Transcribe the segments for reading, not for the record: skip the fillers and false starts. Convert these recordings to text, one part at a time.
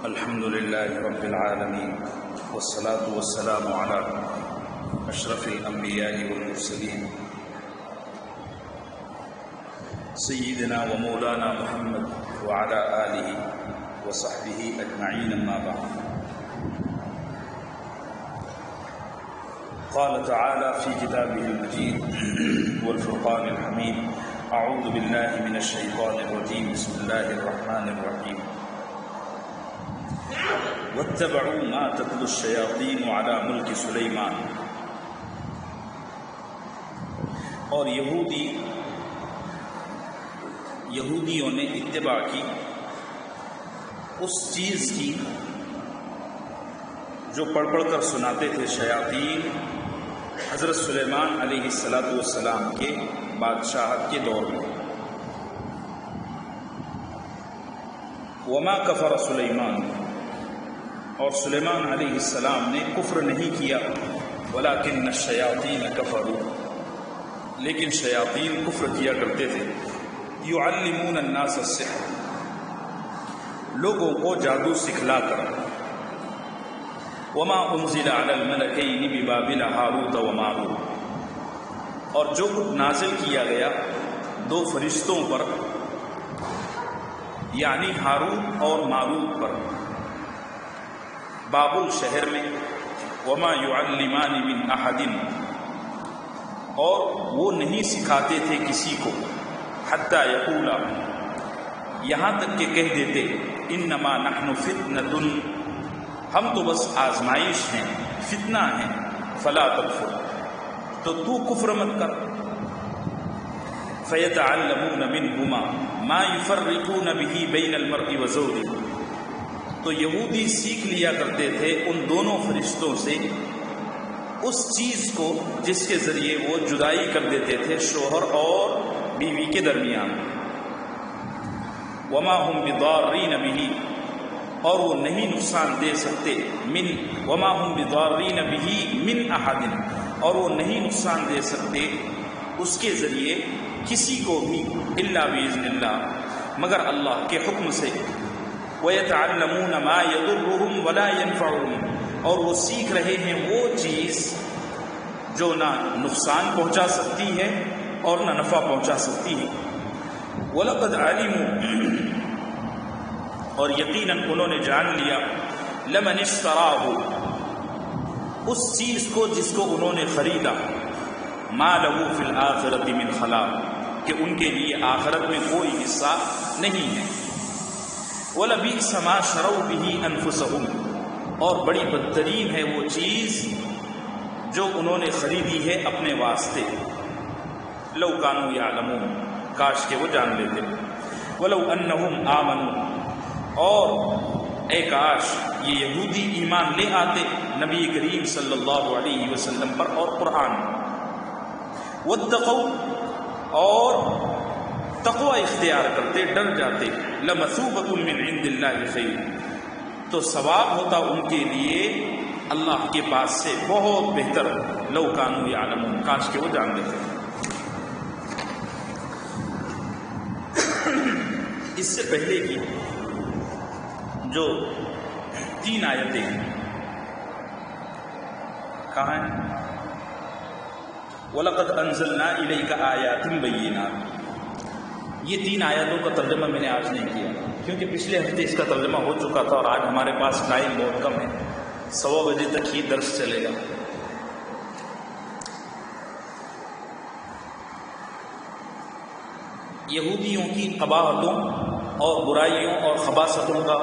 الحمد لله رب العالمين والصلاة والسلام على أشرف الأنبياء والمرسلين سيدنا ومولانا محمد وعلى آله وصحبه أجمعين أما بعد. قال تعالى في كتابه المجيد والفرقان الحميد: أعوذ بالله من الشيطان الرجيم، بسم الله الرحمن الرحيم. واتبعوا ما تتلو الشياطين على ملك سلیمان. اور یہودیوں نے اتباع کی اس چیز کی جو پڑھ کر سناتے تھے شیاطین حضرت سلیمان علیہ السلام کے بادشاہت کے دور میں. وما کفر سلیمان، اور سلیمان علیہ السلام نے کفر نہیں کیا، ولکن الشیاطین کفروا، لیکن شیاطین کفر کیا کرتے تھے. یعلمون الناس السحر، لوگوں کو جادو سکھلا کر. وما انزل علی الملکین ببابل ہاروت و ماروت، اور جو کچھ نازل کیا گیا دو فرشتوں پر، یعنی ہاروت اور ماروت پر، بابل شہر میں. وما يعلمان من احد، اور وہ نہیں سکھاتے تھے کسی کو، حتی یقولا، یہاں تک کہ کہہ دیتے، انما نحن فتنۃ، ہم تو بس آزمائش ہیں، فتنہ ہیں. فلا تکفر، تو تو کفر مت کر. فیتعلمون منہما ما یفرقون به بین المرء وزوجہ، تو یہودی سیکھ لیا کرتے تھے ان دونوں فرشتوں سے اس چیز کو جس کے ذریعے وہ جدائی کر دیتے تھے شوہر اور بیوی کے درمیان. وما هم بضارین به، اور وہ نہیں نقصان دے سکتے، وما هم بضارین به من احد، اور وہ نہیں نقصان دے سکتے اس کے ذریعے کسی کو بھی، الا باذن اللہ، مگر اللہ کے حکم سے. وَيَتَعَلَّمُونَ مَا يَضُرُّهُمْ وَلَا يَنفَعُهُمْ، اور وہ سیکھ رہے ہیں وہ چیز جو نہ نقصان پہنچا سکتی ہے اور نہ نفع پہنچا سکتی ہے. وَلَقَدْ عَلِمُوا، اور یقیناً انہوں نے جان لیا، لَمَنِ اشْتَرَاهُ، اس چیز کو جس کو انہوں نے خریدا، مَا لَهُ فِي الْآخِرَةِ مِنْ خَلَاقٍ، کہ ان کے لیے آخرت میں کوئی حصہ نہیں ہے. وَلَبِئْسَ مَا شَرَوْا بِهِ أَنفُسَهُمْ، اور بڑی بدترین ہے وہ چیز جو انہوں نے خریدی ہے اپنے واسطے. لَوْ كَانُوا يَعْلَمُونَ، کاش کہ وہ جان لیتے. وَلَوْ أَنَّهُمْ آمَنُوا، اور اے کاش یہ یہودی ایمان لے آتے نبی کریم صلی اللہ علیہ وسلم پر اور قرآن. وَاتَّقَوْا، اور تقوی اختیار کرتے، ڈر جاتے. لَمَثُوبَةٌ مِّنْ عِندِ اللَّهِ خَيْرٌ، تو ثواب ہوتا ان کے لیے اللہ کے پاس سے بہت بہتر. لَوْ كَانُوا يَعْلَمُونَ، کاش کہ وہ جان لیتے. اس سے پہلے کی جو 3 آیتیں ہیں کہاں ہیں؟ وَلَقَدْ أَنزَلْنَا إِلَيْكَ آيَاتٍ بَيِّنَاتٍ، یہ 3 آیاتوں کا ترجمہ میں نے آج نہیں کیا کیونکہ پچھلے ہفتے اس کا ترجمہ ہو چکا تھا اور آج ہمارے پاس ٹائم بہت کم ہے. 1:15 بجے تک ہی درس چلے گا. یہودیوں کی قباحتوں اور برائیوں اور خباثتوں کا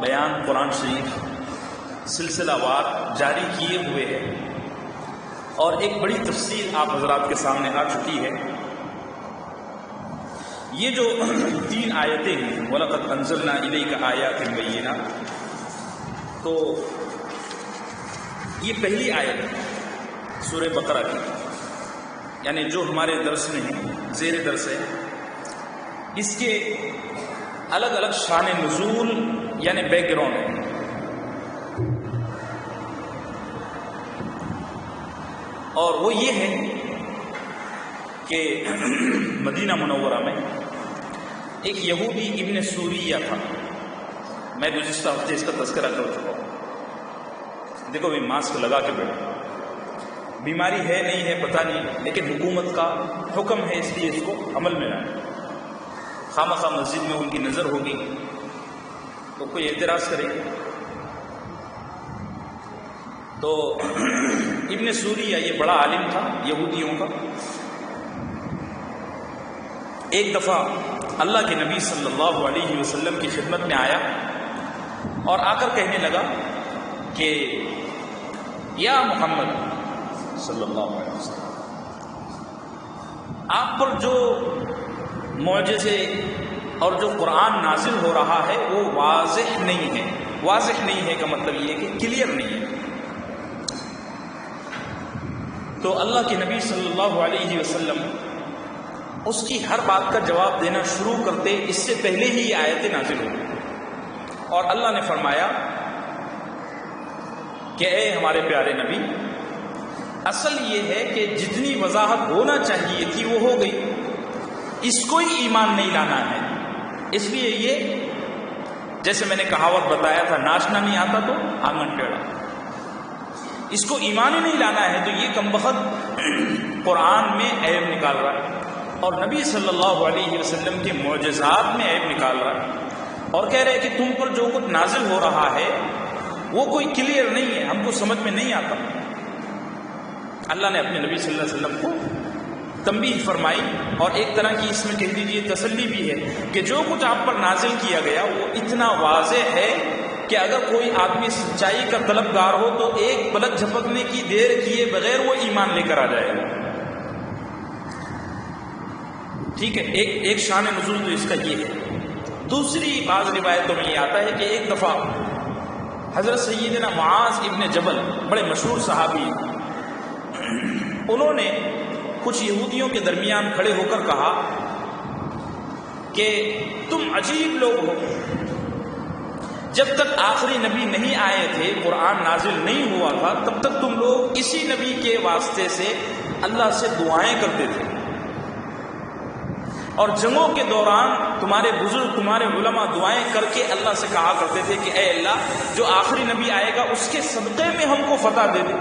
بیان قرآن شریف سلسلہ وار جاری کیے ہوئے ہے، اور ایک بڑی تفصیل آپ حضرات کے سامنے آ چکی ہے. یہ جو 3 آیتیں ہیں، وَلَقَدْ أَنزَلْنَا إِلَيْكَ آيَاتٍ بَيِّنَاتٍ، تو یہ پہلی آیت ہے سورہ بقرہ کی، یعنی جو ہمارے درس میں ہے، زیر درس ہے. اس کے الگ الگ شان نزول یعنی بیک گراؤنڈ ہے. اور وہ یہ ہے کہ مدینہ منورہ میں ایک یہودی ابن سوریہ تھا میں گزشتہ ہفتے اس کا تذکرہ کر چکا ہوں. دیکھو بھی ماسک لگا کے بیٹھو، بیماری ہے نہیں ہے پتہ نہیں، لیکن حکومت کا حکم ہے اس لیے اس کو عمل میں لائیں. خامخواہ مسجد میں ان کی نظر ہوگی تو کوئی اعتراض کرے گا. تو ابن سوریہ یہ بڑا عالم تھا یہودیوں کا. ایک دفعہ اللہ کے نبی صلی اللہ علیہ وسلم کی خدمت میں آیا اور آ کر کہنے لگا کہ یا محمد صلی اللہ علیہ وسلم، آپ پر جو معجزے اور جو قرآن نازل ہو رہا ہے وہ واضح نہیں ہے. واضح نہیں ہے کا مطلب یہ ہے کہ کلیئر نہیں ہے. تو اللہ کے نبی صلی اللہ علیہ وسلم اس کی ہر بات کا جواب دینا شروع کرتے اس سے پہلے ہی یہ آیتیں نازل ہوئی اور اللہ نے فرمایا کہ اے ہمارے پیارے نبی، اصل یہ ہے کہ جتنی وضاحت ہونا چاہیے تھی وہ ہو گئی، اس کو ہی ایمان نہیں لانا ہے. اس لیے یہ جیسے میں نے کہاوت بتایا تھا، ناچنا نہیں آتا تو آنگن ٹیڑھا. اس کو ایمان ہی نہیں لانا ہے تو یہ کمبخت قرآن میں عیب نکال رہا ہے اور نبی صلی اللہ علیہ وسلم کے معجزات میں عیب نکال رہا ہے اور کہہ رہے کہ تم پر جو کچھ نازل ہو رہا ہے وہ کوئی کلیئر نہیں ہے، ہم کو سمجھ میں نہیں آتا. اللہ نے اپنے نبی صلی اللہ علیہ وسلم کو تنبیہ فرمائی اور ایک طرح کی اس میں کہہ دیجیے تسلی بھی ہے کہ جو کچھ آپ پر نازل کیا گیا وہ اتنا واضح ہے کہ اگر کوئی آدمی سچائی کا طلبگار ہو تو ایک پلک جھپکنے کی دیر کیے بغیر وہ ایمان لے کر آ جائے گا. ٹھیک ہے، ایک شان نزول تو اس کا یہ ہے. دوسری بعض روایتوں میں یہ آتا ہے کہ ایک دفعہ حضرت سیدنا معاذ ابن جبل بڑے مشہور صحابی، انہوں نے کچھ یہودیوں کے درمیان کھڑے ہو کر کہا کہ تم عجیب لوگ ہو، جب تک آخری نبی نہیں آئے تھے، قرآن نازل نہیں ہوا تھا، تب تک تم لوگ اسی نبی کے واسطے سے اللہ سے دعائیں کرتے تھے اور جنگوں کے دوران تمہارے بزرگ تمہارے علماء دعائیں کر کے اللہ سے کہا کرتے تھے کہ اے اللہ جو آخری نبی آئے گا اس کے صدقے میں ہم کو فتح دے دے،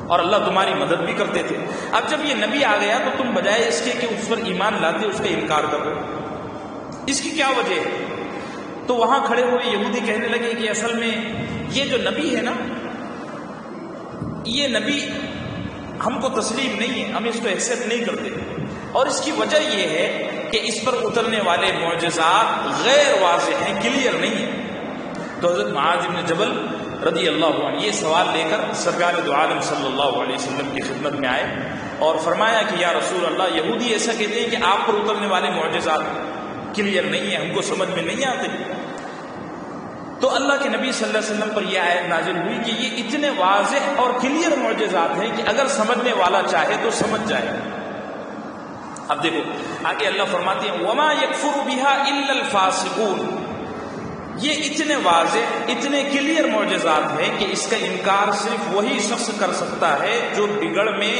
اور اللہ تمہاری مدد بھی کرتے تھے. اب جب یہ نبی آ گیا تو تم بجائے اس کے کہ اس پر ایمان لاتے اس کا انکار کر رہے، اس کی کیا وجہ ہے؟ تو وہاں کھڑے ہوئے یہودی کہنے لگے کہ اصل میں یہ جو نبی ہے نا، یہ نبی ہم کو تسلیم نہیں ہے، ہم اس کو ایکسیپٹ نہیں کرتے، اور اس کی وجہ یہ ہے کہ اس پر اترنے والے معجزات غیر واضح ہیں، کلیئر نہیں ہیں. تو حضرت معاذ بن جبل رضی اللہ عنہ یہ سوال لے کر سرکار دو عالم صلی اللہ علیہ وسلم کی خدمت میں آئے اور فرمایا کہ یا رسول اللہ، یہودی ایسا کہتے ہیں کہ آپ پر اترنے والے معجزات کلیئر نہیں ہیں، ہم کو سمجھ میں نہیں آتے. تو اللہ کے نبی صلی اللہ علیہ وسلم پر یہ آیت نازل ہوئی کہ یہ اتنے واضح اور کلیئر معجزات ہیں کہ اگر سمجھنے والا چاہے تو سمجھ جائے. اب دیکھو آگے اللہ فرماتے ہیں وما یکفر بها الا الفاسقون. یہ اتنے واضح اتنے کلیئر معجزات ہیں کہ اس کا انکار صرف وہی شخص کر سکتا ہے جو بگڑ میں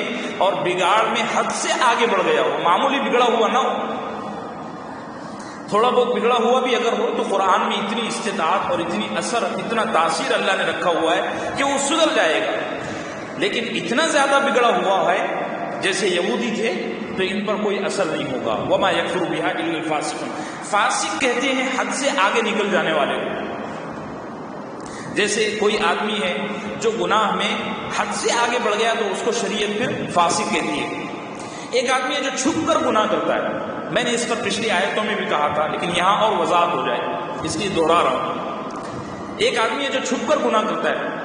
اور بگاڑ میں حد سے آگے بڑھ گیا ہو. معمولی بگڑا ہوا نہ ہو، تھوڑا بہت بگڑا ہوا بھی اگر ہو تو قرآن میں اتنی استطاعت اور اتنی اثر اتنا تاثیر اللہ نے رکھا ہوا ہے کہ وہ سدھر جائے گا. لیکن اتنا زیادہ بگڑا ہوا ہے جیسے یہودی تھے تو ان پر کوئی اثر نہیں ہوگا. وما یکفر بها الا الفاسقون. فاسق کہتے ہیں حد سے آگے نکل جانے والے کو. جیسے کوئی آدمی ہے جو گناہ میں حد سے آگے بڑھ گیا تو اس کو شریعت پھر فاسق کہتی ہے. ایک آدمی ہے جو چھپ کر گناہ کرتا ہے. میں نے اس پر پچھلی آیتوں میں بھی کہا تھا لیکن یہاں اور وضاحت ہو جائے اس لیے دوہرا رہا ہوں. ایک آدمی ہے جو چھپ کر گناہ کرتا ہے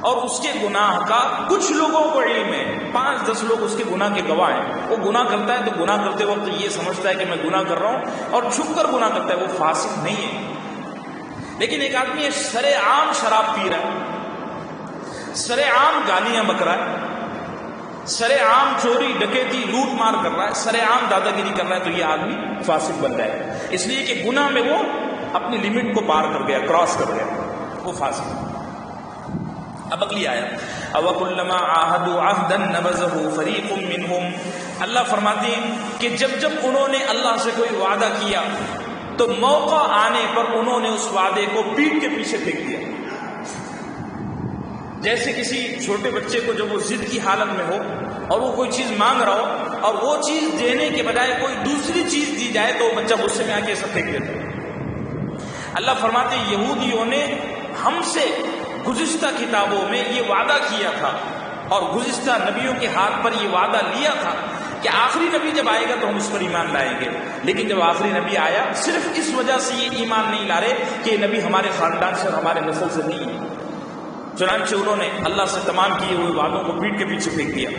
اور اس کے گناہ کا کچھ لوگوں کو علم ہے، 5-10 لوگ اس کے گناہ کے گواہ ہیں. وہ گناہ کرتا ہے تو گناہ کرتے وقت یہ سمجھتا ہے کہ میں گناہ کر رہا ہوں اور چھپ کر گناہ کرتا ہے، وہ فاسق نہیں ہے. لیکن ایک آدمی ہے سرے عام شراب پی رہا ہے، سرے عام گالیاں بک رہا ہے، سرے عام چوری ڈکیتی لوٹ مار کر رہا ہے، سرے عام دادا گیری کر رہا ہے، تو یہ آدمی فاسق بن جائے. اس لیے کہ گناہ میں وہ اپنی لمٹ کو پار کر گیا، کراس کر گیا، وہ فاسق. اب اگلی آیت اوَكُلَّمَا عَاهَدُوا عَهْدًا نَبَذَهُ فَرِيقٌ مِّنْهُمْ. اللہ فرماتے ہیں کہ جب انہوں نے اللہ سے کوئی وعدہ کیا تو موقع آنے پر انہوں نے اس وعدے کو پیٹھ کے پیچھے پھینک دیا. جیسے کسی چھوٹے بچے کو جب وہ ضد کی حالت میں ہو اور وہ کوئی چیز مانگ رہا ہو اور وہ چیز دینے کے بجائے کوئی دوسری چیز دی جائے تو وہ بچہ غصے میں آ کے سب پھینک دیتا ہے. اللہ فرماتے ہیں یہودیوں نے ہم سے گزشتہ کتابوں میں یہ وعدہ کیا تھا اور گزشتہ نبیوں کے ہاتھ پر یہ وعدہ لیا تھا کہ آخری نبی جب آئے گا تو ہم اس پر ایمان لائیں گے. لیکن جب آخری نبی آیا صرف اس وجہ سے یہ ایمان نہیں لا رہے کہ یہ نبی ہمارے خاندان سے اور ہمارے نسل سے نہیں ہے. چنانچہ انہوں نے اللہ سے تمام کیے ہوئے وعدوں کو پیٹ کے پیچھے پھینک دیا.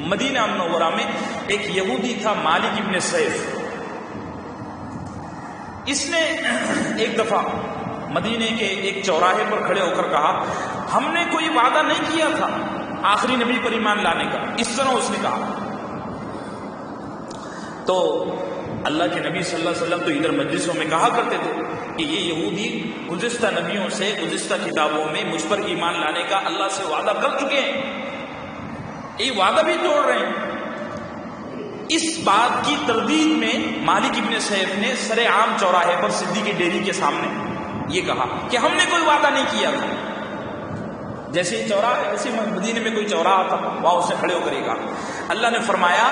مدینہ منورہ میں ایک یہودی تھا مالک ابن سیف. اس نے ایک دفعہ مدینے کے ایک چوراہے پر کھڑے ہو کر کہا ہم نے کوئی وعدہ نہیں کیا تھا آخری نبی پر ایمان لانے کا. اس طرح اس نے کہا. تو اللہ کے نبی صلی اللہ علیہ وسلم تو ادھر مجلسوں میں کہا کرتے تھے کہ یہ یہودی گزشتہ نبیوں سے گزشتہ کتابوں میں مجھ پر ایمان لانے کا اللہ سے وعدہ کر چکے ہیں, یہ وعدہ بھی توڑ رہے ہیں. اس بات کی تردید میں مالک ابن سیف نے سر عام چوراہے پر صدیق کی ڈیری کے سامنے یہ کہا کہ ہم نے کوئی وعدہ نہیں کیا تھا. جیسے چوراہا ایسے مدینے میں کوئی چوراہا تھا وہاں اس نے کھڑے ہو کر یہ کہا. اللہ نے فرمایا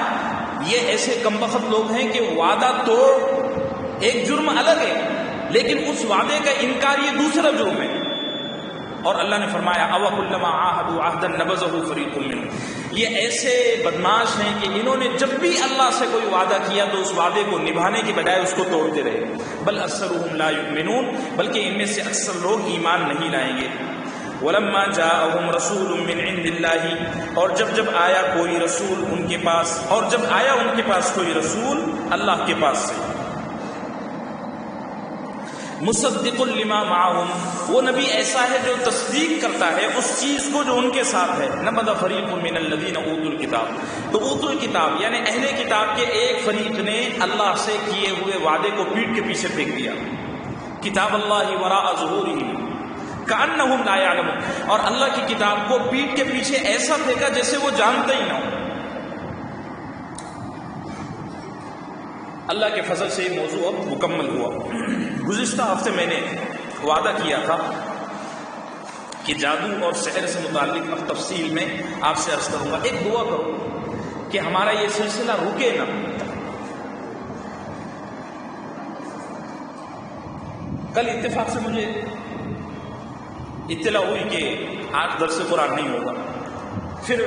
یہ ایسے کمبخت لوگ ہیں کہ وعدہ توڑ ایک جرم الگ ہے لیکن اس وعدے کا انکار یہ دوسرا جرم ہے. اور اللہ نے فرمایا اوَكُلَّمَا عَاهَدُوا عَهْدًا نَبَذَهُ فَرِيقٌ مِّنْهُمْ, یہ ایسے بدماش ہیں کہ انہوں نے جب بھی اللہ سے کوئی وعدہ کیا تو اس وعدے کو نبھانے کی بجائے اس کو توڑتے رہے. بل اکثرهم لا يؤمنون, بلکہ ان میں سے اکثر لوگ ایمان نہیں لائیں گے. وَلَمَّا جَاءَهُمْ رَسُولٌ مِّنْ عِندِ اللَّهِ, اور جب آیا کوئی رسول ان کے پاس, اور جب آیا ان کے پاس کوئی رسول اللہ کے پاس سے, مصدق لما معهم, وہ نبی ایسا ہے جو تصدیق کرتا ہے اس چیز کو جو ان کے ساتھ ہے. نبذ فریق من الذین اوتوا الکتاب, تو اوتوا الکتاب یعنی اہل کتاب کے ایک فریق نے اللہ سے کیے ہوئے وعدے کو پیٹ کے پیچھے پھینک دیا. کتاب اللہ وراء ظہورہم کأنہم لا یعلمون, اور اللہ کی کتاب کو پیٹ کے پیچھے ایسا پھینکا جیسے وہ جانتے ہی نہ ہو. اللہ کے فضل سے یہ موضوع اب مکمل ہوا. گزشتہ ہفتے میں نے وعدہ کیا تھا کہ جادو اور سحر سے متعلق اب تفصیل میں آپ سے عرض کروں گا. ایک دعا کرو کہ ہمارا یہ سلسلہ رکے نہ. کل اتفاق سے مجھے اطلاع ہوئی کہ آج درس قرآن نہیں ہوگا, پھر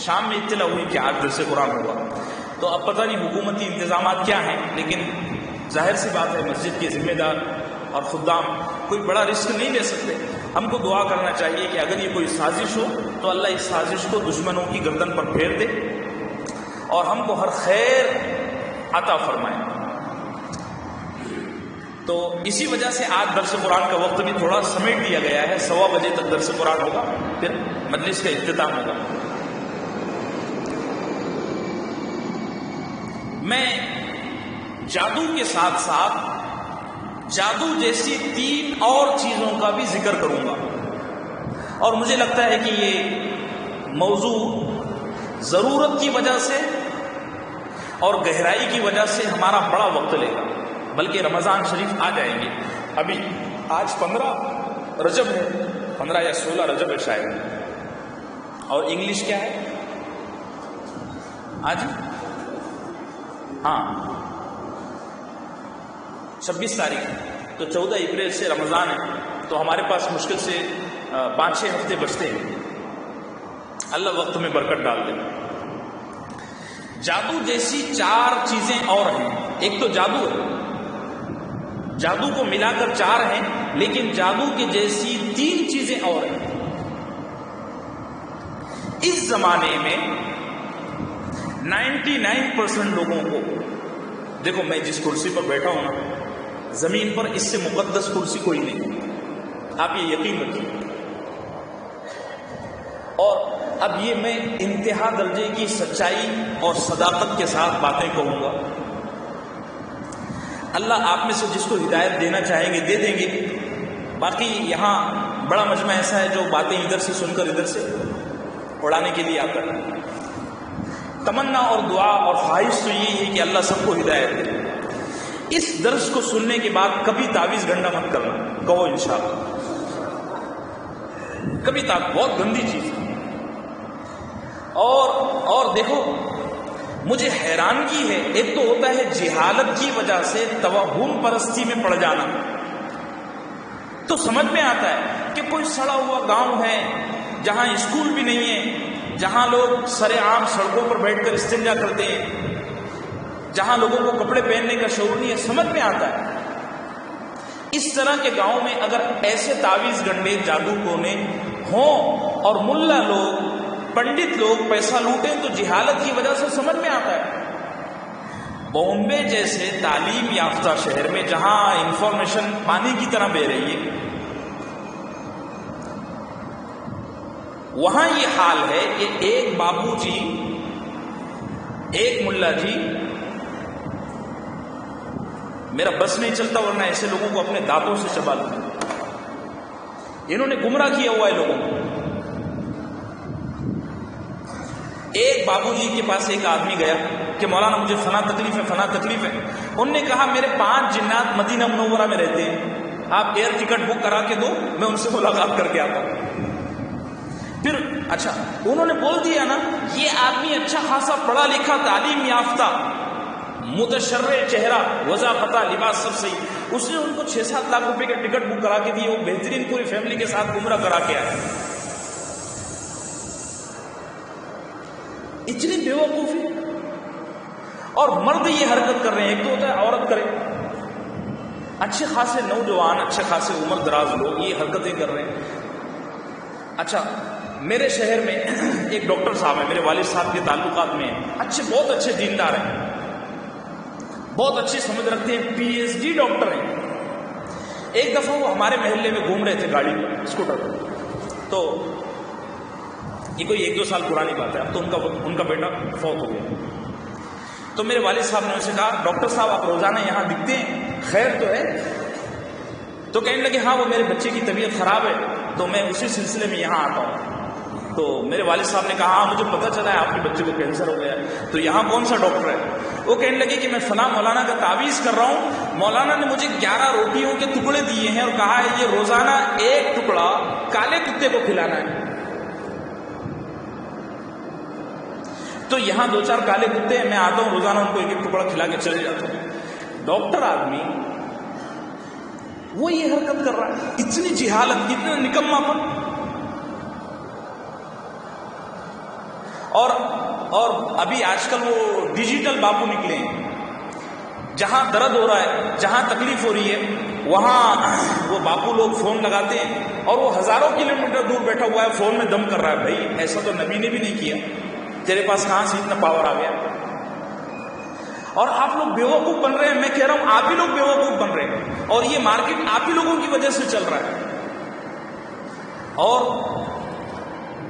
شام میں اطلاع ہوئی کہ آج درس قرآن ہوگا. تو اب پتہ نہیں حکومتی انتظامات کیا ہیں, لیکن ظاہر سی بات ہے مسجد کے ذمہ دار اور خدام کوئی بڑا رسک نہیں لے سکتے. ہم کو دعا کرنا چاہیے کہ اگر یہ کوئی سازش ہو تو اللہ اس سازش کو دشمنوں کی گردن پر پھیر دے اور ہم کو ہر خیر عطا فرمائے. تو اسی وجہ سے آج درس قرآن کا وقت بھی تھوڑا سمیٹ دیا گیا ہے. 1:15 بجے تک درس قرآن ہوگا, پھر مجلس کا اختتام ہوگا. میں جادو کے ساتھ ساتھ جادو جیسی 3 اور چیزوں کا بھی ذکر کروں گا, اور مجھے لگتا ہے کہ یہ موضوع ضرورت کی وجہ سے اور گہرائی کی وجہ سے ہمارا بڑا وقت لے گا, بلکہ رمضان شریف آ جائیں گے. ابھی آج 15 رجب ہے, 15 یا 16 رجب ہے شاید, اور انگلش کیا ہے آج؟ ہاں 26 تاریخ, تو 14 اپریل سے رمضان ہے. تو ہمارے پاس مشکل سے 5-6 ہفتے بچتے ہیں. اللہ وقت میں برکت ڈال دے. جادو جیسی 4 چیزیں اور ہیں. ایک تو جادو ہے, جادو کو ملا کر 4 ہیں, لیکن جادو کی جیسی 3 چیزیں اور ہیں. اس زمانے میں 99% لوگوں کو, دیکھو میں جس کرسی پر بیٹھا ہوں نا, زمین پر اس سے مقدس کرسی کوئی نہیں, آپ یہ یقین رکھیے. اور اب یہ میں انتہا درجے کی سچائی اور صداقت کے ساتھ باتیں کہوں گا. اللہ آپ میں سے جس کو ہدایت دینا چاہیں گے دے دیں گے. باقی یہاں بڑا مجمع ایسا ہے جو باتیں ادھر سے سن کر ادھر سے اڑانے کے لیے آتا ہے. تمنا اور دعا اور خواہش تو یہی ہے کہ اللہ سب کو ہدایت دے. اس درس کو سننے کے بعد کبھی تعویذ گنڈا مت کرنا، کہو انشاءاللہ کبھی بہت گندی چیز ہے۔ اور دیکھو مجھے حیرانگی ہے، ایک تو ہوتا ہے جہالت کی وجہ سے توہم پرستی میں پڑ جانا، تو سمجھ میں آتا ہے کہ کوئی سڑا ہوا گاؤں ہے جہاں اسکول بھی نہیں ہے، جہاں لوگ سرے عام سڑکوں پر بیٹھ کر استنجا کرتے ہیں، جہاں لوگوں کو کپڑے پہننے کا شعور نہیں ہے، سمجھ میں آتا ہے۔ اس طرح کے گاؤں میں اگر ایسے تعویذ گنڈے جادو ٹونے ہوں اور ملا لوگ پنڈت لوگ پیسہ لوٹیں تو جہالت کی وجہ سے سمجھ میں آتا ہے۔ بامبے جیسے تعلیم یافتہ شہر میں جہاں انفارمیشن پانی کی طرح بہ رہی ہے، وہاں یہ حال ہے کہ ایک بابو جی، ایک ملا جی، میرا بس نہیں چلتا ورنہ ایسے لوگوں کو اپنے دانتوں سے چبا لوں، انہوں نے گمراہ کیا ہوا ہے لوگوں کو۔ ایک بابو جی کے پاس ایک آدمی گیا کہ مولانا مجھے فلاں تکلیف ہے، فلاں تکلیف ہے۔ انہوں نے کہا میرے 5 جنات مدینہ منورہ میں رہتے ہیں، آپ ایئر ٹکٹ بک کرا کے دو، میں ان سے ملاقات کر کے آتا ہوں۔ پھر اچھا انہوں نے بول دیا نا، یہ آدمی اچھا خاصا پڑھا لکھا تعلیم یافتہ متشرع چہرہ، وضاحت لباس سب صحیح، اس نے ان کو 6-7 لاکھ روپے کے ٹکٹ بک کرا کے دیے، وہ بہترین پوری فیملی کے ساتھ عمرہ کرا کے آئے۔ اتنی بیوقوفی، اور مرد یہ حرکت کر رہے ہیں، ایک تو ہوتا ہے عورت کرے، اچھے خاصے نوجوان، اچھے خاصے عمر دراز لوگ یہ حرکتیں کر رہے ہیں۔ اچھا میرے شہر میں ایک ڈاکٹر صاحب ہیں، میرے والد صاحب کے تعلقات میں ہیں، اچھے بہت اچھے دیندار ہیں، بہت اچھی سمجھ رکھتے ہیں، PhD ڈاکٹر ہیں۔ ایک دفعہ وہ ہمارے محلے میں گھوم رہے تھے گاڑی پر، اسکوٹر پر، تو یہ کوئی 1-2 سال پرانی بات ہے، اب تو ان کا بیٹا فوت ہو گیا۔ تو میرے والد صاحب نے ان سے کہا ڈاکٹر صاحب آپ روزانہ یہاں دکھتے ہیں، خیر تو ہے؟ تو کہنے لگے ہاں وہ میرے بچے کی طبیعت خراب ہے تو میں اسی سلسلے میں یہاں آتا ہوں۔ تو میرے والد صاحب نے کہا ہاں مجھے پتہ چلا ہے آپ کے بچے کو کینسر ہو گیا ہے، تو یہاں کون سا ڈاکٹر ہے؟ وہ کہنے لگے کہ میں فلاں مولانا کا تعویذ کر رہا ہوں، مولانا نے مجھے 11 روٹیوں کے ٹکڑے دیے ہیں اور کہا ہے یہ روزانہ ایک ٹکڑا کالے کتے کو کھلانا ہے۔ تو یہاں 2-4 کالے کتے ہیں، میں آتا ہوں روزانہ ان کو ایک ٹکڑا کھلا کے چلے جاتا ہوں۔ ڈاکٹر آدمی وہ یہ حرکت کر رہا ہے، اتنی جہالت، اتنا نکما پن۔ اور ابھی آج کل وہ ڈیجیٹل باپو نکلے ہیں، جہاں درد ہو رہا ہے، جہاں تکلیف ہو رہی ہے، وہاں وہ باپو لوگ فون لگاتے ہیں اور وہ ہزاروں کلومیٹر دور بیٹھا ہوا ہے، فون میں دم کر رہا ہے، بھائی ایسا تو نبی نے بھی نہیں کیا، تیرے پاس کہاں سے اتنا پاور آ گیا؟ اور آپ لوگ بیوقوف بن رہے ہیں، میں کہہ رہا ہوں آپ ہی لوگ بیوقوف بن رہے ہیں، اور یہ مارکیٹ آپ ہی لوگوں کی وجہ سے چل رہا ہے۔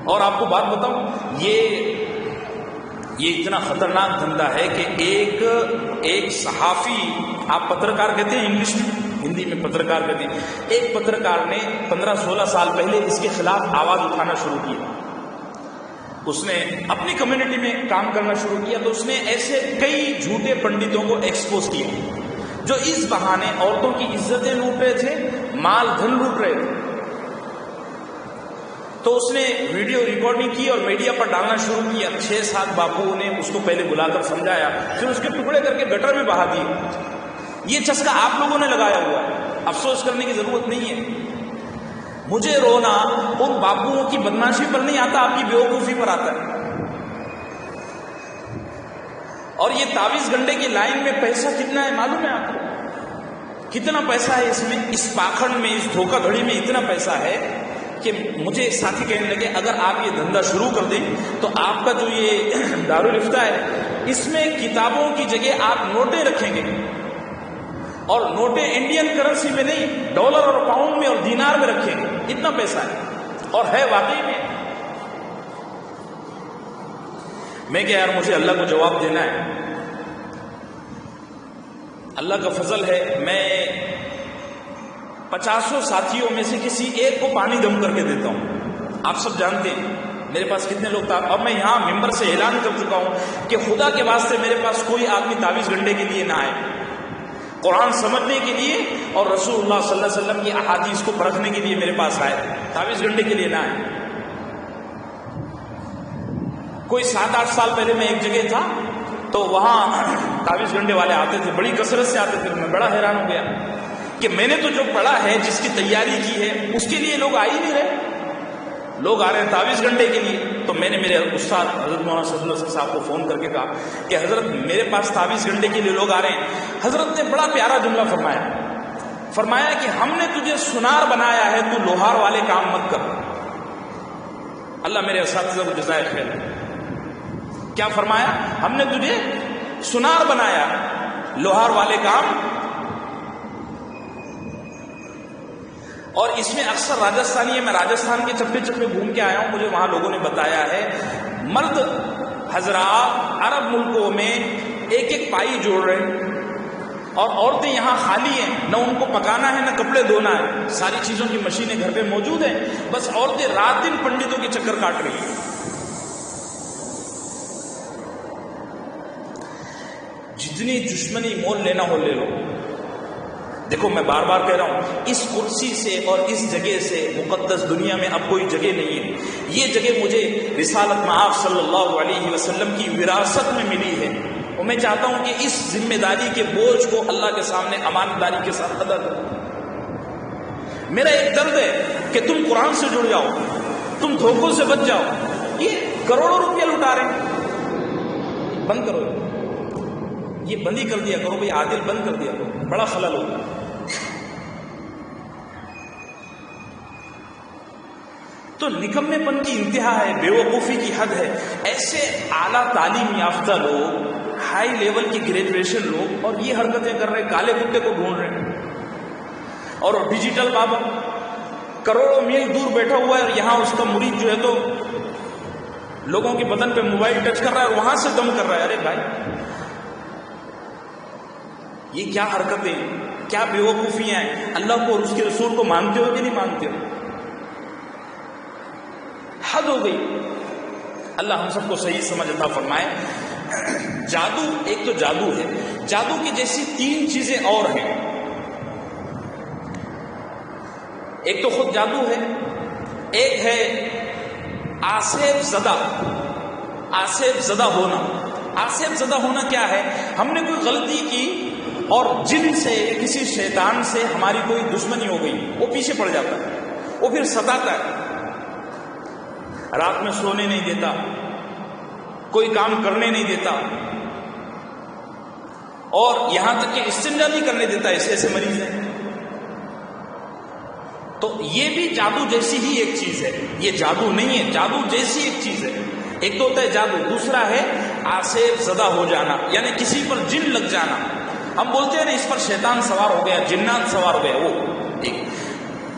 اور آپ کو بات بتاؤں، یہ اتنا خطرناک دھندا ہے کہ ایک صحافی، آپ پترکار کہتے ہیں انگلش میں، ہندی میں پترکار کہتے ہیں، ایک پترکار نے 15-16 سال پہلے اس کے خلاف آواز اٹھانا شروع کی، اس نے اپنی کمیونٹی میں کام کرنا شروع کیا، تو اس نے ایسے کئی جھوٹے پنڈتوں کو ایکسپوز کیا جو اس بہانے عورتوں کی عزتیں لوٹ رہے تھے، مال دھن لوٹ رہے تھے۔ تو اس نے ویڈیو ریکارڈنگ کی اور میڈیا پر ڈالنا شروع کیا۔ 6-7 باپوؤں نے اس کو پہلے بلا کر سمجھایا، پھر اس کے ٹکڑے کر کے گٹر میں بہا دیے۔ یہ چسکا آپ لوگوں نے لگایا ہوا ہے، افسوس کرنے کی ضرورت نہیں ہے۔ مجھے رونا ان باپوؤں کی بدماشی پر نہیں آتا، آپ کی بیوقوفی پر آتا ہے۔ اور یہ تعویذ گنڈے کی لائن میں پیسہ کتنا ہے معلوم ہے آپ کو؟ کتنا پیسہ ہے اس میں، اس پاکھڑ میں، اس دھوکہ دھڑی میں اتنا پیسہ ہے کہ مجھے ایک ساتھی کہنے لگے اگر آپ یہ دھندا شروع کر دیں تو آپ کا جو یہ دارالفتہ ہے اس میں کتابوں کی جگہ آپ نوٹیں رکھیں گے، اور نوٹیں انڈین کرنسی میں نہیں، ڈالر اور پاؤنڈ میں اور دینار میں رکھیں گے، اتنا پیسہ ہے، اور ہے واقعی میں۔ میں کہ یار مجھے اللہ کو جواب دینا ہے، اللہ کا فضل ہے، میں 50 ساتھیوں میں سے کسی ایک کو پانی دم کر کے دیتا ہوں۔ آپ سب جانتے ہیں میرے پاس کتنے لوگ تھا، اور میں یہاں ممبر سے اعلان کر چکا ہوں کہ خدا کے واسطے میرے پاس کوئی آدمی تعویذ گنڈے کے لیے نہ آئے، قرآن سمجھنے کے لیے اور رسول اللہ صلی اللہ علیہ وسلم کی احادیث کو پرکھنے کے لیے میرے پاس آئے، 24 گھنٹے کے لیے نہ آئے۔ کوئی 7-8 سال پہلے میں ایک جگہ تھا تو وہاں 24 گھنٹے والے آتے تھے، بڑی کثرت سے آتے تھے۔ میں بڑا حیران ہو گیا کہ میں نے تو جو پڑھا ہے، جس کی تیاری کی ہے، اس کے لیے لوگ آ ہی نہیں رہے، لوگ آ رہے ہیں 24 گھنٹے کے لیے۔ تو میں نے میرے استاد حضرت مولانا صلی اللہ علیہ وسلم صاحب کو فون کر کے کہا کہ حضرت میرے پاس 24 گھنٹے کے لیے لوگ آ رہے ہیں۔ حضرت نے بڑا پیارا جملہ فرمایا کہ ہم نے تجھے سنار بنایا ہے، تو لوہار والے کام مت کر۔ اللہ میرے اساتذہ کو جزائے خیر۔ کیا فرمایا؟ ہم نے تجھے سنار بنایا، لوہار والے کام۔ اور اس میں اکثر راجستھانی ہے، میں راجستھان کے چپے چپے گھوم کے آیا ہوں، مجھے وہاں لوگوں نے بتایا ہے مرد حضرات عرب ملکوں میں ایک پائی جوڑ رہے ہیں، اور عورتیں یہاں خالی ہیں، نہ ان کو پکانا ہے نہ کپڑے دھونا ہے، ساری چیزوں کی مشینیں گھر پہ موجود ہیں، بس عورتیں رات دن پنڈتوں کے چکر کاٹ رہی ہیں۔ جتنی دشمنی مول لینا ہو لے لو۔ دیکھو میں بار بار کہہ رہا ہوں، اس کرسی سے اور اس جگہ سے مقدس دنیا میں اب کوئی جگہ نہیں ہے۔ یہ جگہ مجھے رسالت مآب صلی اللہ علیہ وسلم کی وراثت میں ملی ہے، اور میں چاہتا ہوں کہ اس ذمہ داری کے بوجھ کو اللہ کے سامنے امانت داری کے ساتھ ادا کرو۔ میرا ایک درد ہے کہ تم قرآن سے جڑ جاؤ، تم دھوکوں سے بچ جاؤ۔ یہ کروڑوں روپیہ لٹا رہے ہیں، بند کرو، یہ بند ہی کر دیا کرو بھائی، عادل بند کر دیا کرو، بڑا خلل ہوگا۔ تو نکمے پن کی انتہا ہے، بے وقوفی کی حد ہے۔ ایسے اعلیٰ تعلیم یافتہ لوگ، ہائی لیول کی گریجویشن لوگ، اور یہ حرکتیں کر رہے ہیں، کالے کتے کو ڈھونڈ رہے ہیں۔ اور ڈیجیٹل بابا کروڑوں میل دور بیٹھا ہوا ہے، اور یہاں اس کا مرید جو ہے تو لوگوں کے بدن پہ موبائل ٹچ کر رہا ہے اور وہاں سے دم کر رہا ہے۔ ارے بھائی، یہ کیا حرکتیں، کیا بے وقوفیاں ہیں؟ اللہ کو اور اس کے رسول کو مانتے ہو کہ نہیں مانتے ہو؟ حد ہو گئی۔ اللہ ہم سب کو صحیح سمجھ عطا فرمائے۔ جادو، ایک تو جادو ہے، جادو کی جیسی 3 چیزیں اور ہیں۔ ایک تو خود جادو ہے، ایک ہے آصف زدہ، آصف زدہ ہونا۔ آصف زدہ ہونا کیا ہے؟ ہم نے کوئی غلطی کی اور جن سے، کسی شیطان سے ہماری کوئی دشمنی ہو گئی، وہ پیچھے پڑ جاتا ہے، وہ پھر ستاتا ہے، رات میں سونے نہیں دیتا، کوئی کام کرنے نہیں دیتا، اور یہاں تک کہ استنجا نہیں کرنے دیتا۔ ایسے مریض ہیں۔ تو یہ بھی جادو جیسی ہی ایک چیز ہے، یہ جادو نہیں ہے، جادو جیسی ایک چیز ہے۔ ایک تو ہوتا ہے جادو، دوسرا ہے آصف زدہ ہو جانا، یعنی کسی پر جن لگ جانا۔ ہم بولتے ہیں نا اس پر شیطان سوار ہو گیا، جنات سوار ہو گیا، وہ ایک۔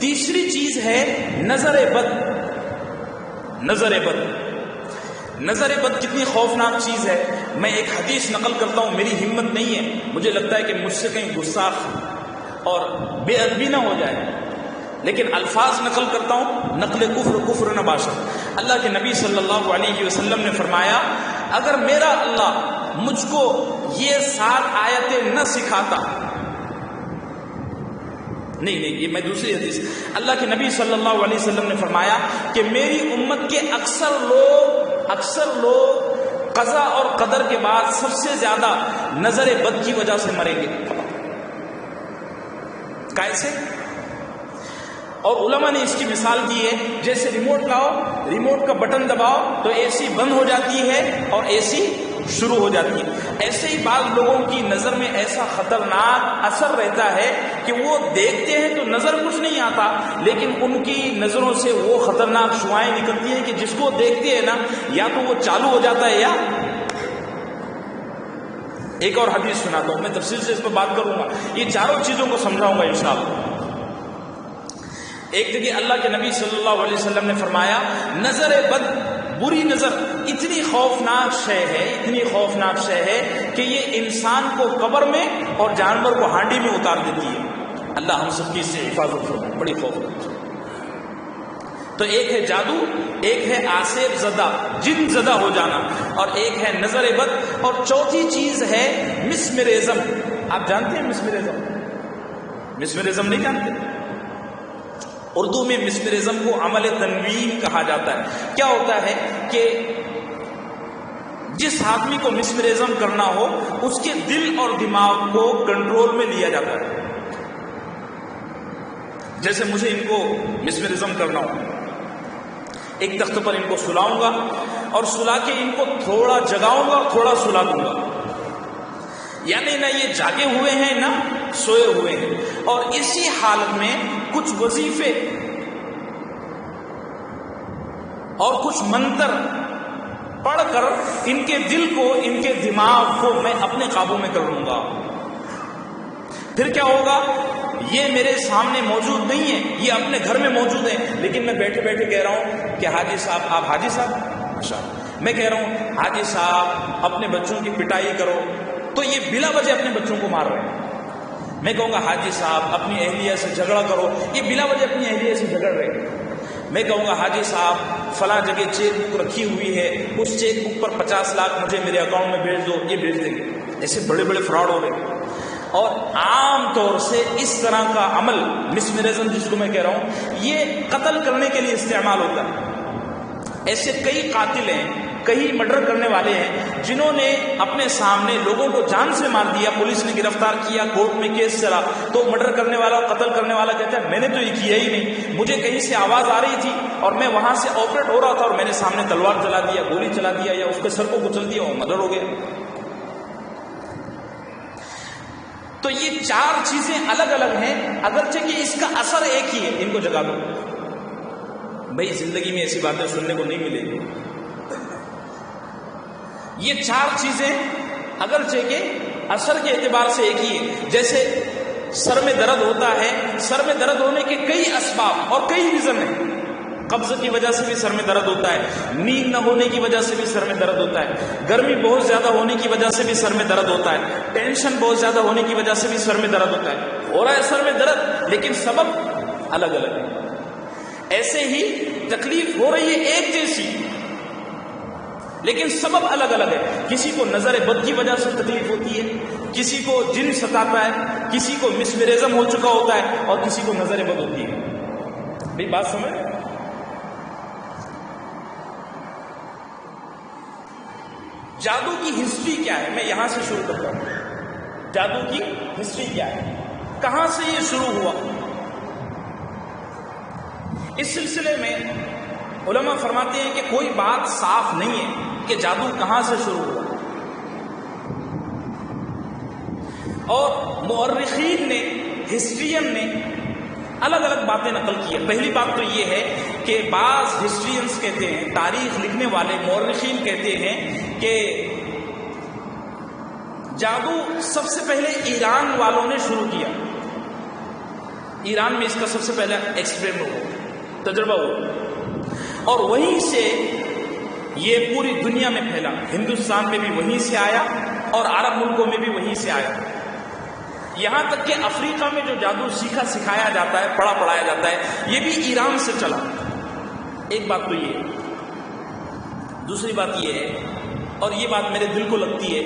تیسری چیز ہے نظر بد۔ نظر بد، نظر بد کتنی خوفناک چیز ہے۔ میں ایک حدیث نقل کرتا ہوں، میری ہمت نہیں ہے، مجھے لگتا ہے کہ مجھ سے کہیں گستاخ اور بے ادبی نہ ہو جائے، لیکن الفاظ نقل کرتا ہوں، نقل کفر نہ باشد۔ اللہ کے نبی صلی اللہ علیہ وسلم نے فرمایا، اگر میرا اللہ مجھ کو یہ 7 آیتیں نہ سکھاتا، نہیں یہ میں دوسری حدیث، اللہ کے نبی صلی اللہ علیہ وسلم نے فرمایا کہ میری امت کے اکثر لوگ قضا اور قدر کے بعد سب سے زیادہ نظر بد کی وجہ سے مریں گے۔ کیسے؟ اور علماء نے اس کی مثال دی ہے، جیسے ریموٹ لاؤ، ریموٹ کا بٹن دباؤ تو اے سی بند ہو جاتی ہے اور اے سی شروع ہو جاتی ہے۔ ایسے ہی بعض لوگوں کی نظر میں ایسا خطرناک اثر رہتا ہے کہ وہ دیکھتے ہیں تو نظر کچھ نہیں آتا، لیکن ان کی نظروں سے وہ خطرناک شعاعیں نکلتی ہیں کہ جس کو دیکھتے ہیں نا، یا تو وہ چالو ہو جاتا ہے یا۔ ایک اور حدیث سناتا ہوں، میں تفصیل سے اس پر بات کروں گا، یہ چاروں چیزوں کو سمجھاؤں گا انشاءاللہ۔ ایک جگہ اللہ کے نبی صلی اللہ علیہ وسلم نے فرمایا، نظر بد، بری نظر اتنی خوفناک شے ہے، اتنی خوفناک شے ہے کہ یہ انسان کو قبر میں اور جانور کو ہانڈی میں اتار دیتی ہے۔ اللہ ہم سب کی اس سے حفاظت فرمائے، بڑی خوفناک۔ تو ایک ہے جادو، ایک ہے آصف زدہ، جن زدہ ہو جانا، اور ایک ہے نظر بد، اور چوتھی چیز ہے مسمرزم۔ آپ جانتے ہیں مسمرزم؟ مسمرزم نہیں جانتے؟ اردو میں مسمرزم کو عمل تنوین کہا جاتا ہے۔ کیا ہوتا ہے کہ جس آدمی کو مسمرزم کرنا ہو اس کے دل اور دماغ کو کنٹرول میں لیا جاتا ہے۔ جیسے مجھے ان کو مسمرزم کرنا ہو، ایک تخت پر ان کو سلاؤں گا اور سلا کے ان کو تھوڑا جگاؤں گا اور تھوڑا سلا دوں گا، یعنی نہ یہ جاگے ہوئے ہیں نہ سوئے ہوئے ہیں، اور اسی حالت میں کچھ وظیفے اور کچھ منتر پڑھ کر ان کے دل کو، ان کے دماغ کو میں اپنے قابو میں کر لوں گا۔ پھر کیا ہوگا؟ یہ میرے سامنے موجود نہیں ہے، یہ اپنے گھر میں موجود ہیں، لیکن میں بیٹھے بیٹھے کہہ رہا ہوں کہ حاجی صاحب، آپ حاجی صاحب، اچھا میں کہہ رہا ہوں حاجی صاحب اپنے بچوں کی پٹائی کرو، تو یہ بلا وجہ اپنے بچوں کو مار رہے ہیں۔ میں کہوں گا حاجی صاحب اپنی اہلیہ سے جھگڑا کرو، یہ بلا وجہ اپنی اہلیہ سے جھگڑ رہے ہیں۔ میں کہوں گا حاجی صاحب فلاں جگہ چیک بک رکھی ہوئی ہے، اس چیک بک پر 50 لاکھ مجھے میرے اکاؤنٹ میں بھیج دو، یہ بھیج دیں گے۔ ایسے بڑے بڑے فراڈ ہو رہے ہیں، اور عام طور سے اس طرح کا عمل مسمرزم جس کو میں کہہ رہا ہوں یہ قتل کرنے کے لیے استعمال ہوتا ہے۔ ایسے کئی قاتل ہیں، کئی مرڈر کرنے والے ہیں جنہوں نے اپنے سامنے لوگوں کو جان سے مار دیا، پولیس نے گرفتار کیا، کورٹ میں کیس چلا، تو مرڈر کرنے والا، قتل کرنے والا کہتا ہے میں نے تو یہ کیا ہی نہیں، مجھے کہیں سے آواز آ رہی تھی اور میں وہاں سے آپریٹ ہو رہا تھا اور میں نے سامنے تلوار چلا دیا، گولی چلا دیا، یا اس کے سر کو کچل دیا اور مرڈر ہو گیا۔ تو یہ چار چیزیں الگ الگ ہیں، اگرچہ کہ اس کا اثر ایک ہی ہے، ان کو جگا دو۔ بھائی زندگی میں ایسی باتیں سننے کو نہیں ملے گی۔ یہ چار چیزیں اگرچہ کہ اثر کے اعتبار سے ایک ہی ہے، جیسے سر میں درد ہوتا ہے، سر میں درد ہونے کے کئی اسباب اور کئی ریزن ہیں۔ قبض کی وجہ سے بھی سر میں درد ہوتا ہے، نیند نہ ہونے کی وجہ سے بھی سر میں درد ہوتا ہے، گرمی بہت زیادہ ہونے کی وجہ سے بھی سر میں درد ہوتا ہے، ٹینشن بہت زیادہ ہونے کی وجہ سے بھی سر میں درد ہوتا ہے۔ ہو رہا ہے سر میں درد، لیکن سبب الگ الگ ہے۔ ایسے ہی تکلیف ہو رہی ہے ایک جیسی، لیکن سبب الگ الگ ہے۔ کسی کو نظر بد کی وجہ سے تکلیف ہوتی ہے، کسی کو جن ستاتا ہے، کسی کو مسمرزم ہو چکا ہوتا ہے، اور کسی کو نظر بد ہوتی ہے۔ بھئی بات سمجھ؟ جادو کی ہسٹری کیا ہے؟ میں یہاں سے شروع کرتا ہوں۔ جادو کی ہسٹری کیا ہے؟ کہاں سے یہ شروع ہوا؟ اس سلسلے میں علماء فرماتے ہیں کہ کوئی بات صاف نہیں ہے کہ جادو کہاں سے شروع ہوا، اور مورخین نے، ہسٹرین نے الگ الگ باتیں نقل کی ہیں۔ پہلی بات تو یہ ہے کہ بعض ہسٹرینز کہتے ہیں، تاریخ لکھنے والے مورخین کہتے ہیں کہ جادو سب سے پہلے ایران والوں نے شروع کیا۔ ایران میں اس کا سب سے پہلا ایکسپیریمنٹ ہوا، تجربہ ہوا، اور وہیں سے یہ پوری دنیا میں پھیلا۔ ہندوستان میں بھی وہیں سے آیا اور عرب ملکوں میں بھی وہیں سے آیا، یہاں تک کہ افریقہ میں جو جادو سیکھا سکھایا جاتا ہے، پڑھا پڑھایا جاتا ہے، یہ بھی ایران سے چلا۔ ایک بات تو یہ ہے۔ دوسری بات یہ ہے، اور یہ بات میرے دل کو لگتی ہے،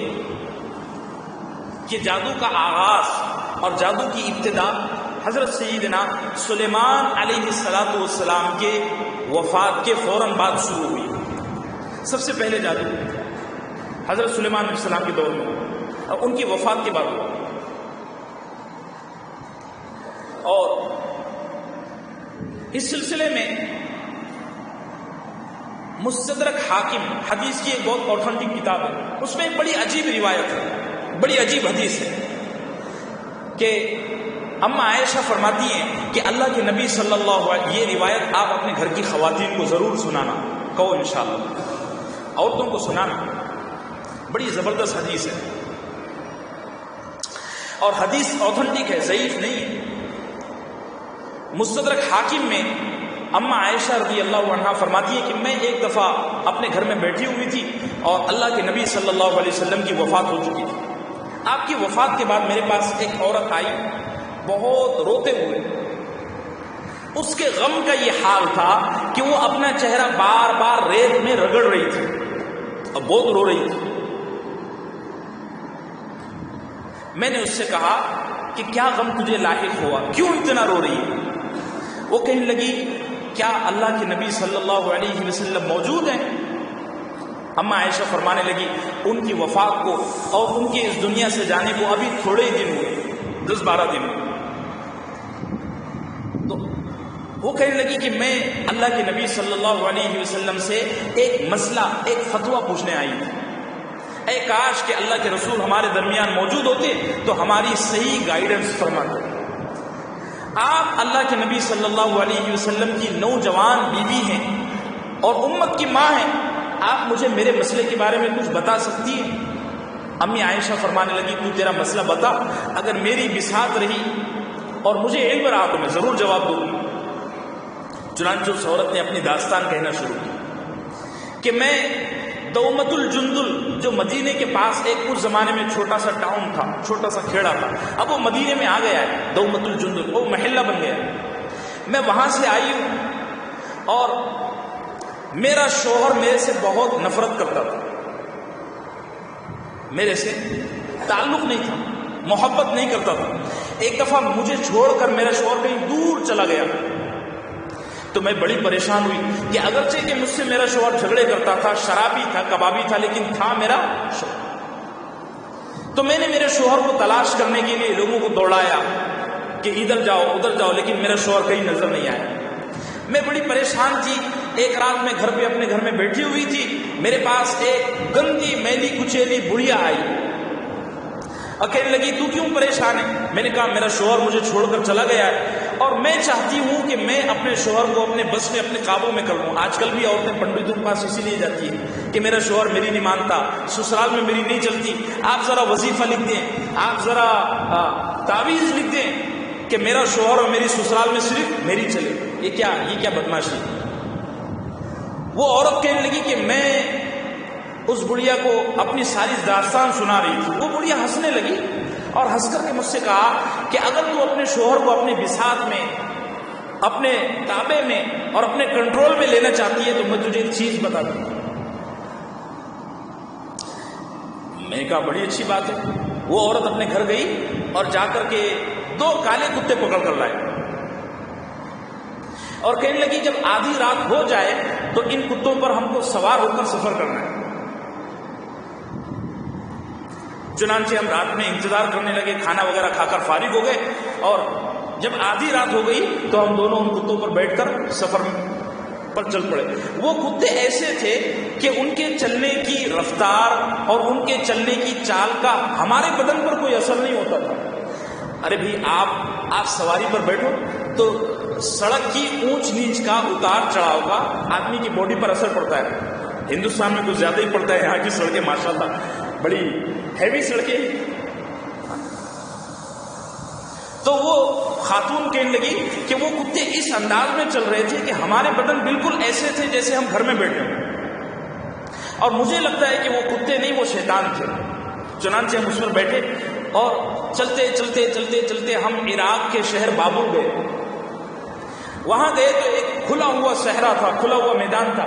کہ جادو کا آغاز اور جادو کی ابتدا حضرت سیدنا سلیمان علیہ السلام کے وفات کے فوراً بعد شروع ہوئی۔ سب سے پہلے جادو حضرت سلیمان علیہ السلام کے دور میں اور ان کی وفات کے بعد ہوا۔ اور اس سلسلے میں مستدرک حاکم، حدیث کی ایک بہت اوتھینٹک کتاب ہے، اس میں ایک بڑی عجیب روایت ہے، بڑی عجیب حدیث ہے، کہ اما عائشہ فرماتی ہیں کہ اللہ کے نبی صلی اللہ علیہ وسلم، یہ روایت آپ اپنے گھر کی خواتین کو ضرور سنانا، کہو انشاءاللہ عورتوں کو سنانا، بڑی زبردست حدیث ہے، اور حدیث اوتھینٹک ہے، ضعیف نہیں ہے۔ مستدرک حاکم میں اما عائشہ رضی اللہ عنہا فرماتی ہے کہ میں ایک دفعہ اپنے گھر میں بیٹھی ہوئی تھی اور اللہ کے نبی صلی اللہ علیہ وسلم کی وفات ہو چکی تھی۔ آپ کی وفات کے بعد میرے پاس ایک عورت آئی، بہت روتے ہوئے، اس کے غم کا یہ حال تھا کہ وہ اپنا چہرہ بار بار ریت میں رگڑ رہی تھی اور بہت رو رہی تھی۔ میں نے اس سے کہا کہ کیا غم تجھے لاحق ہوا، کیوں اتنا رو رہی ہے؟ وہ کہنے لگی کیا اللہ کے نبی صلی اللہ علیہ وسلم موجود ہیں؟ اما عائشہ فرمانے لگی ان کی وفات کو اور ان کے اس دنیا سے جانے کو ابھی تھوڑے ہی دن ہوئے، 10-12 دن ہوئے۔ تو وہ کہنے لگی کہ میں اللہ کے نبی صلی اللہ علیہ وسلم سے ایک مسئلہ، ایک فتویٰ پوچھنے آئی تھی۔ اے کاش کہ اللہ کے رسول ہمارے درمیان موجود ہوتے تو ہماری صحیح گائیڈنس فرماتے۔ آپ اللہ کے نبی صلی اللہ علیہ وسلم کی نوجوان بیوی ہیں اور امت کی ماں ہیں، آپ مجھے میرے مسئلے کے بارے میں کچھ بتا سکتی ہیں؟ امی عائشہ فرمانے لگی تو تیرا مسئلہ بتا، اگر میری بساط رہی اور مجھے علم رہا تو میں ضرور جواب دوں گی۔ چنانچہ اس عورت نے اپنی داستان کہنا شروع کی کہ میں دومت الجندل جو مدینے کے پاس ایک اس زمانے میں چھوٹا سا ٹاؤن تھا، چھوٹا سا کھیڑا تھا، اب وہ مدینے میں آ گیا ہے، دومت الجندل وہ محلہ بن گیا۔ میں وہاں سے آئی ہوں اور میرا شوہر میرے سے بہت نفرت کرتا تھا، میرے سے تعلق نہیں تھا، محبت نہیں کرتا تھا۔ ایک دفعہ مجھے چھوڑ کر میرا شوہر کہیں دور چلا گیا تو میں بڑی پریشان ہوئی کہ اگرچہ کہ مجھ سے میرا شوہر جھگڑے کرتا تھا، شرابی تھا، کبابی تھا، لیکن تھا میرا شوہر۔ تو میں نے میرے شوہر کو تلاش کرنے کے لیے لوگوں کو دوڑایا کہ ادھر جاؤ ادھر جاؤ، لیکن میرا شوہر کہیں نظر نہیں آیا۔ میں بڑی پریشان تھی۔ ایک رات میں گھر پہ اپنے گھر میں بیٹھی ہوئی تھی، میرے پاس ایک گندی میلی کچیلی بڑھیا آئی اور کہنے لگی تو کیوں پریشان ہے؟ میں نے کہا میرا شوہر مجھے چھوڑ کر چلا گیا ہے اور میں چاہتی ہوں کہ میں اپنے شوہر کو اپنے بس میں، اپنے قابو میں کر لوں۔ آج کل بھی عورتیں پنڈتوں کے پاس اسی لیے جاتی ہیں کہ میرا شوہر میری نہیں مانتا، سسرال میں میری نہیں چلتی، آپ ذرا وظیفہ لکھ دیں، آپ ذرا تعویذ لکھ دیں کہ میرا شوہر اور میری سسرال میں صرف میری چلے۔ یہ کیا بدماشی؟ وہ عورت کہنے لگی کہ میں اس بڑھیا کو اپنی ساری داستان سنا رہی تھی۔ وہ بڑھیا ہنسنے لگی اور ہنس کر کے مجھ سے کہا کہ اگر تو اپنے شوہر کو اپنے بساط میں، اپنے تابع میں اور اپنے کنٹرول میں لینا چاہتی ہے تو میں تجھے ایک چیز بتا دوں۔ میں نے کہا بڑی اچھی بات ہے۔ وہ عورت اپنے گھر گئی اور جا کر کے 2 کالے کتے پکڑ کر لائے اور کہنے لگی جب آدھی رات ہو جائے تو ان کتوں پر ہم کو سوار ہو کر سفر کرنا ہے۔ چنانچہ ہم رات میں انتظار کرنے لگے، کھانا وغیرہ کھا کر فارغ ہو گئے اور جب آدھی رات ہو گئی تو ہم دونوں ان کتوں پر بیٹھ کر سفر پر چل پڑے۔ وہ کتے ایسے تھے کہ ان کے چلنے کی رفتار اور ان کے چلنے کی چال کا ہمارے بدن پر کوئی اثر نہیں ہوتا تھا۔ ارے بھائی آپ سواری پر بیٹھو تو سڑک کی اونچ نیچ کا، اتار چڑھاؤ کا آدمی کی باڈی پر اثر پڑتا ہے۔ ہندوستان میں کچھ زیادہ ہی پڑتا ہے، یہاں کی سڑکیں ماشاءاللہ بڑی ہیوی سڑکیں۔ تو وہ خاتون کہنے لگی کہ وہ کتے اس انداز میں چل رہے تھے کہ ہمارے بدن بالکل ایسے تھے جیسے ہم گھر میں بیٹھے ہیں، اور مجھے لگتا ہے کہ وہ کتے نہیں، وہ شیطان تھے۔ چنانچہ ہم اس پر بیٹھے اور چلتے چلتے چلتے چلتے ہم عراق کے شہر بابل گئے۔ وہاں گئے تو ایک کھلا ہوا صحرا تھا، کھلا ہوا میدان تھا۔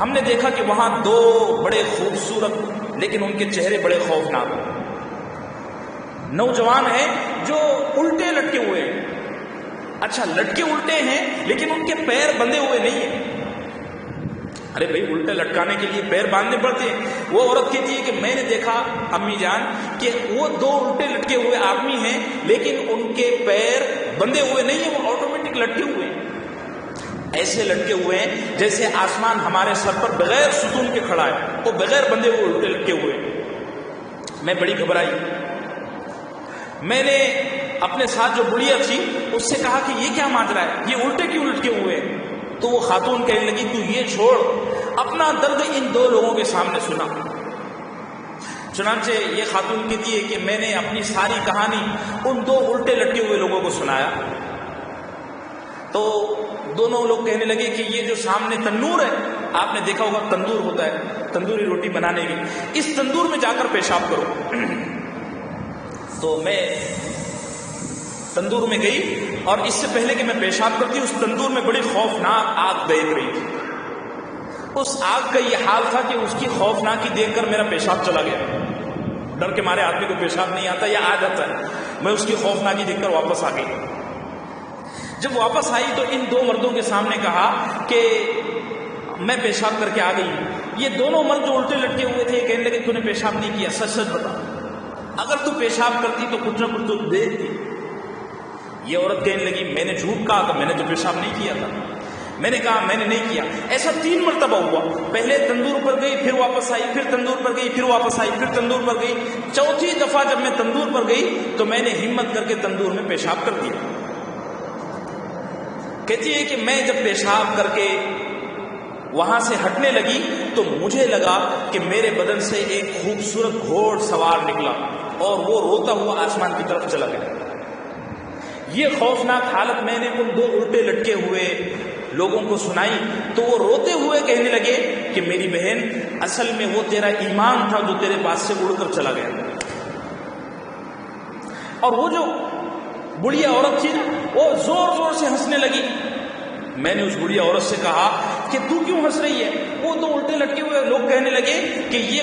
ہم نے دیکھا کہ وہاں 2 بڑے خوبصورت لیکن ان کے چہرے بڑے خوفناک نوجوان ہیں جو الٹے لٹکے ہوئے ہیں۔ اچھا لٹکے الٹے ہیں لیکن ان کے پیر بندھے ہوئے نہیں ہیں۔ ارے بھائی الٹے لٹکانے کے لیے پیر باندھنے پڑتے ہیں۔ وہ عورت کہتی ہے کہ میں نے دیکھا امی جان کہ وہ 2 الٹے لٹکے ہوئے آدمی ہیں لیکن ان کے پیر بندھے ہوئے نہیں ہیں، وہ آٹومیٹک لٹکے ہوئے ہیں، ایسے لٹکے ہوئے ہیں جیسے آسمان ہمارے سر پر بغیر ستون کے کھڑا ہے، وہ بغیر بندھے ہوئے الٹے لٹکے ہوئے ہیں۔ میں بڑی گھبرائی۔ میں نے اپنے ساتھ جو بڑھیا تھی اس سے کہا کہ یہ کیا ماجرا ہے، یہ الٹے کیوں لٹکے ہوئے ہیں؟ تو وہ خاتون کہنے لگی تو یہ چھوڑ، اپنا درد ان 2 لوگوں کے سامنے سنا۔ چنانچہ یہ خاتون کہتی ہے کہ میں نے اپنی ساری کہانی ان 2 الٹے لٹکے ہوئے لوگوں کو سنایا تو دونوں لوگ کہنے لگے کہ یہ جو سامنے تندور ہے، آپ نے دیکھا ہوگا تندور ہوتا ہے تندوری روٹی بنانے کی، اس تندور میں جا کر پیشاب کرو۔ تو میں تندور میں گئی اور اس سے پہلے کہ میں پیشاب کرتی اس تندور میں بڑی خوفناک آگ دیکھ رہی تھی۔ اس آگ کا یہ حال تھا کہ اس کی خوفناکی دیکھ کر میرا پیشاب چلا گیا، ڈر کے مارے آدمی کو پیشاب نہیں آتا یا آ جاتا ہے. میں اس کی خوفناکی دیکھ کر واپس آ گئی. جب واپس آئی تو ان دو مردوں کے سامنے کہا کہ میں پیشاب کر کے آ گئی. یہ دونوں مرد جو الٹے لٹکے ہوئے تھے کہنے لگے تو نے پیشاب نہیں کیا, سچ سچ بتا, اگر تو پیشاب کرتی تو کچھ نہ کچھ تو دیکھتی. یہ عورت کہنے لگی میں نے جھوٹ کہا کہ میں نے تو پیشاب نہیں کیا تھا. میں نے کہا میں نے نہیں کیا. ایسا 3 مرتبہ ہوا. پہلے تندور پر گئی, پھر واپس آئی, پھر تندور پر گئی, پھر واپس آئی, پھر تندور پر گئی. چوتھی دفعہ جب میں تندور پر گئی تو میں نے ہمت کر کے تندور میں پیشاب کر دیا. کہتی ہے کہ میں جب پیشاب کر کے وہاں سے ہٹنے لگی تو مجھے لگا کہ میرے بدن سے ایک خوبصورت گھوڑ سوار نکلا اور وہ روتا ہوا آسمان کی طرف چلا گیا. یہ خوفناک حالت میں نے ان دو الٹے لٹکے ہوئے لوگوں کو سنائی تو وہ روتے ہوئے کہنے لگے کہ میری بہن, اصل میں وہ تیرا ایمان تھا جو تیرے پاس سے اڑ کر چلا گیا. اور وہ جو بڑھیا عورت تھی نا وہ زور زور سے ہنسنے لگی. میں نے اس بڑھیا عورت سے کہا کہ تو کیوں ہنس رہی ہے؟ وہ دو الٹے لٹکے ہوئے لوگ کہنے لگے کہ یہ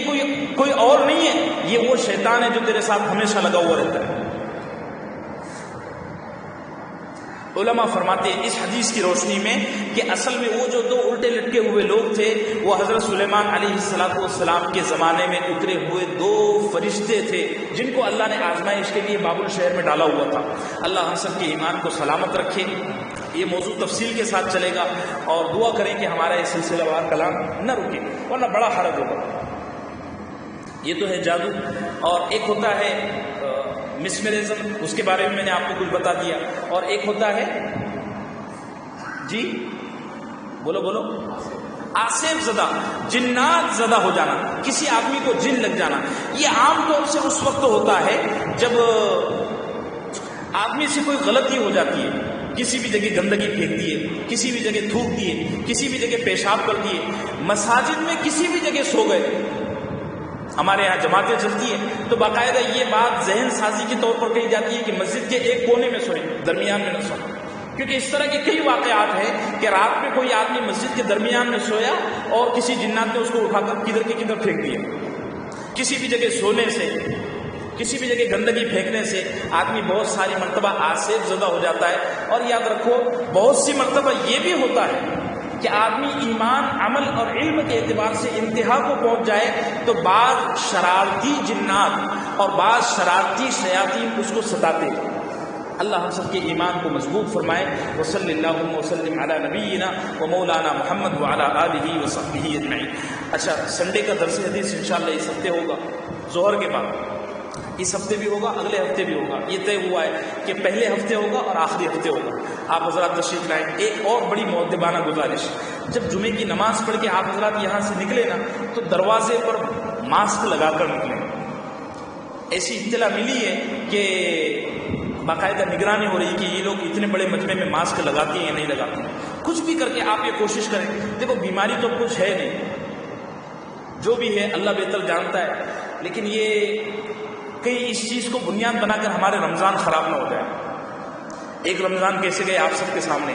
کوئی اور نہیں ہے, یہ وہ شیطان ہے جو تیرے ساتھ ہمیشہ لگا ہوا رہتا ہے. علماء فرماتے ہیں اس حدیث کی روشنی میں کہ اصل میں وہ جو دو الٹے لٹکے ہوئے لوگ تھے وہ حضرت سلیمان علیہ السلام کے زمانے میں اترے ہوئے 2 فرشتے تھے جن کو اللہ نے آزمائش کے لیے بابل شہر میں ڈالا ہوا تھا. اللہ ہم سب کے ایمان کو سلامت رکھے. یہ موضوع تفصیل کے ساتھ چلے گا اور دعا کریں کہ ہمارا یہ سلسلہ وار کلام نہ رکے ورنہ بڑا حرج ہوگا. یہ تو ہے جادو, اور ایک ہوتا ہے مسمرزم, اس کے بارے میں میں نے آپ کو کچھ بتا دیا, اور ایک ہوتا ہے جی بولو آصف زدہ, جنات زدہ ہو جانا, کسی آدمی کو جن لگ جانا. یہ عام طور سے اس وقت ہوتا ہے جب آدمی سے کوئی غلطی ہو جاتی ہے, کسی بھی جگہ گندگی پھینک دیے, کسی بھی جگہ تھوک دیے, کسی بھی جگہ پیشاب کر دیے, مساجد میں کسی بھی جگہ سو گئے. ہمارے یہاں جماعتیں چلتی ہیں تو باقاعدہ یہ بات ذہن سازی کے طور پر کہی جاتی ہے کہ مسجد کے ایک کونے میں سوئیں, درمیان میں نہ سوئیں, کیونکہ اس طرح کے کئی واقعات ہیں کہ رات میں کوئی آدمی مسجد کے درمیان میں سویا اور کسی جنات نے اس کو اٹھا کر کدھر کے کدھر پھینک دیا. کسی بھی جگہ سونے سے, کسی بھی جگہ گندگی پھینکنے سے آدمی بہت ساری مرتبہ آصف زدہ ہو جاتا ہے. اور یاد رکھو بہت سی مرتبہ یہ بھی ہوتا ہے کہ آدمی ایمان, عمل اور علم کے اعتبار سے انتہا کو پہنچ جائے تو بعض شرارتی جنات اور بعض شرارتی شیاطین اس کو ستاتے ہیں. اللہ ہم سب کے ایمان کو مضبوط فرمائے. وصلی اللہ وسلم علی نبینا و مولانا محمد وعلی آلہ وصحبہ اجمعین. اچھا, سنڈے کا درس حدیث انشاءاللہ اس ہفتے ہوگا ظہر کے بعد. اس ہفتے بھی ہوگا, اگلے ہفتے بھی ہوگا. یہ طے ہوا ہے کہ پہلے ہفتے ہوگا اور آخری ہفتے ہوگا. آپ حضرات تشریف لائیں. ایک اور بڑی مؤدبانہ گزارش, جب جمعے کی نماز پڑھ کے آپ حضرات یہاں سے نکلے نا تو دروازے پر ماسک لگا کر نکلیں. ایسی اطلاع ملی ہے کہ باقاعدہ نگرانی ہو رہی کہ یہ لوگ اتنے بڑے مجمع میں ماسک لگاتے ہیں یا نہیں لگاتے ہیں. کچھ بھی کر کے آپ یہ کوشش کریں. دیکھو بیماری تو کچھ ہے نہیں, جو بھی ہے اللہ بہتر جانتا ہے, لیکن یہ کہیں اس چیز کو بنیاد بنا کر ہمارے رمضان خراب نہ ہو جائے. ایک رمضان کیسے گئے آپ سب کے سامنے.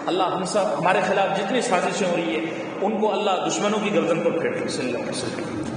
اللہ ہم سب ہمارے خلاف جتنی سازشیں ہو رہی ہے ان کو اللہ دشمنوں کی گردن پر پھینک. صلی اللہ علیہ وسلم.